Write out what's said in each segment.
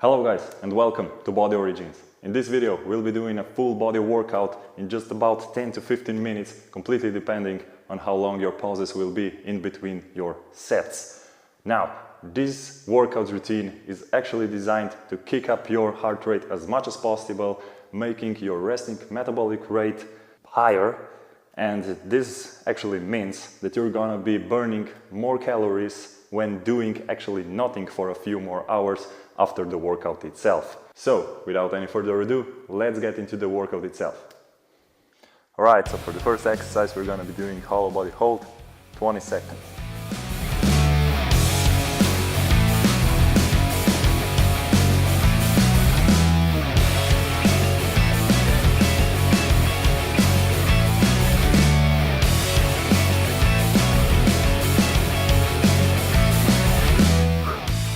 Hello guys and welcome to BodyOrigins. In this video we'll be doing a full body workout in just about 10 to 15 minutes, completely depending on how long your pauses will be in between your sets. Now, this workout routine is actually designed to kick up your heart rate as much as possible, making your resting metabolic rate higher, and this actually means that you're gonna be burning more calories when doing actually nothing for a few more hours after the workout itself. So, without any further ado, let's get into the workout itself. Alright, so for the first exercise we're gonna be doing hollow body hold, 20 seconds.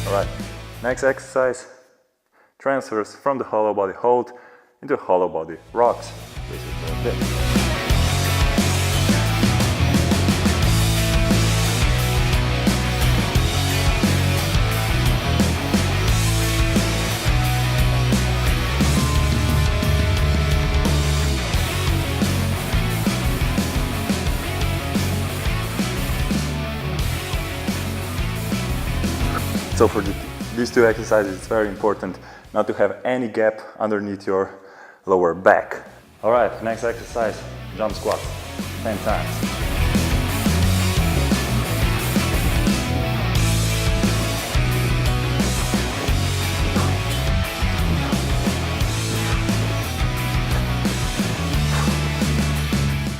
Alright, next exercise transfers from the hollow body hold into hollow body rocks. Basically like this. So for these two exercises, it's very important not to have any gap underneath your lower back. Alright, next exercise, jump squats, 10 times.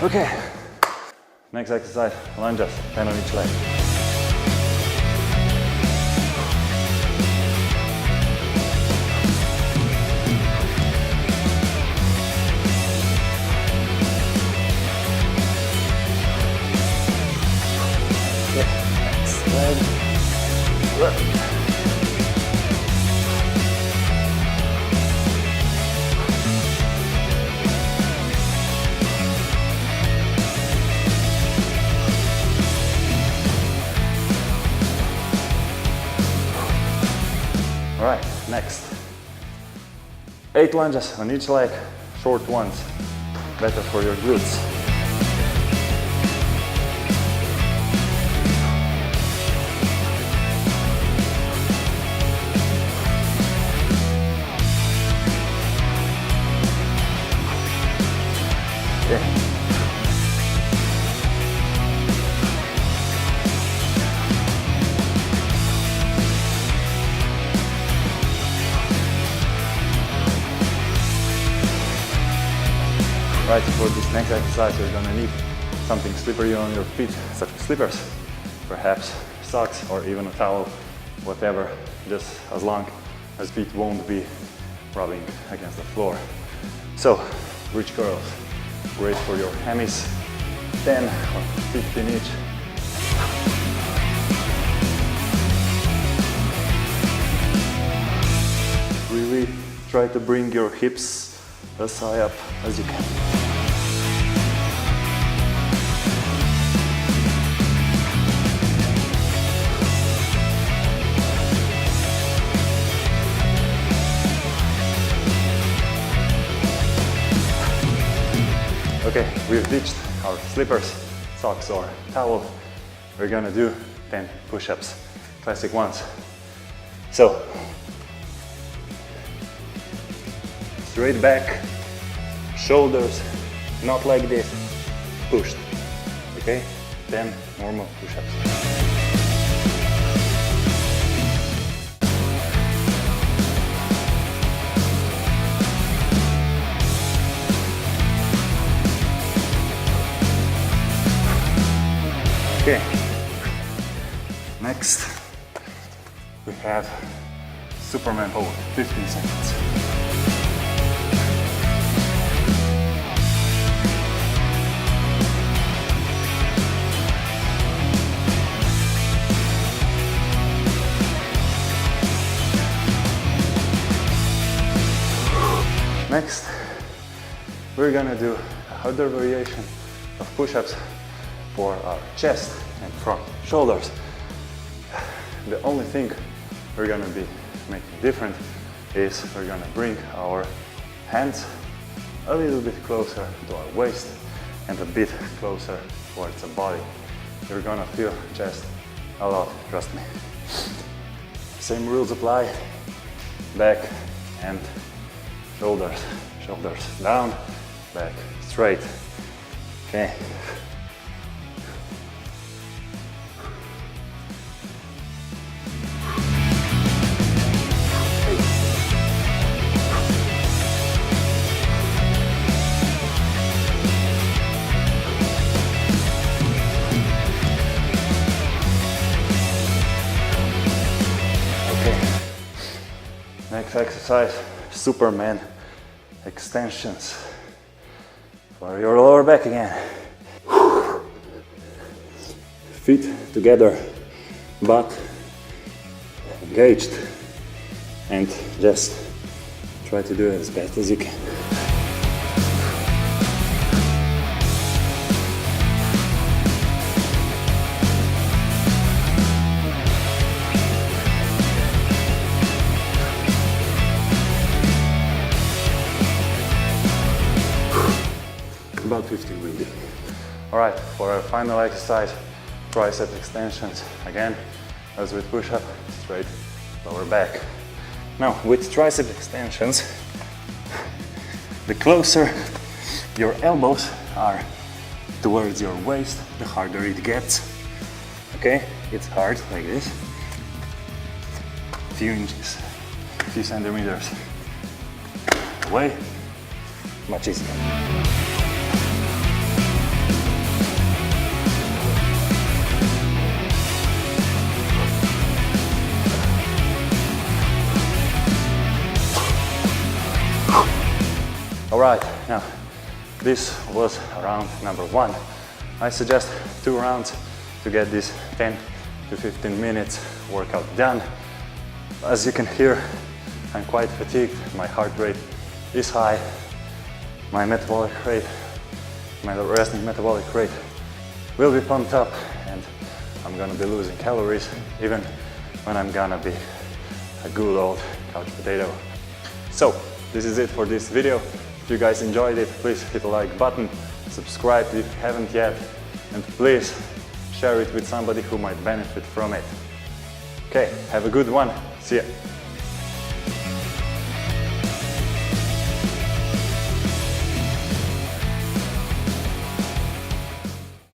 Okay, next exercise, lunges, 10 on each leg. Leg, left. All right, next. 8 lunges on each leg, short ones, better for your glutes. Right, for this next exercise you're gonna need something slippery on your feet, such as slippers, perhaps socks or even a towel, whatever, just as long as feet won't be rubbing against the floor. So, bridge curls, great for your hammies, 10 or 15 each. Really try to bring your hips as high up as you can. Okay, we've ditched our slippers, socks or towel. We're gonna do 10 push-ups, classic ones. So, straight back, shoulders, not like this, pushed, okay? 10 normal push-ups. Okay, next we have Superman hold, 15 seconds. Next, we're gonna do a other variation of push-ups for our chest and front shoulders. The only thing we're gonna be making different is we're gonna bring our hands a little bit closer to our waist and a bit closer towards the body. You're gonna feel chest a lot, trust me. Same rules apply. Back and shoulders. Shoulders down, back straight. Okay. Next exercise, Superman extensions for your lower back again. Feet together, butt engaged, and just try to do it as best as you can. About 15 will be. Alright, for our final exercise, tricep extensions. Again, as with push-up, straight lower back. Now, with tricep extensions, the closer your elbows are towards your waist, the harder it gets. Okay, it's hard like this. A few inches, a few centimeters away, much easier. Alright, now this was round number 1. I suggest 2 rounds to get this 10 to 15 minutes workout done. As you can hear, I'm quite fatigued, my heart rate is high, my metabolic rate, my resting metabolic rate will be pumped up, and I'm gonna be losing calories even when I'm gonna be a good old couch potato. So, this is it for this video. If you guys enjoyed it, please hit the like button, subscribe if you haven't yet, and please share it with somebody who might benefit from it. Okay, have a good one. See ya.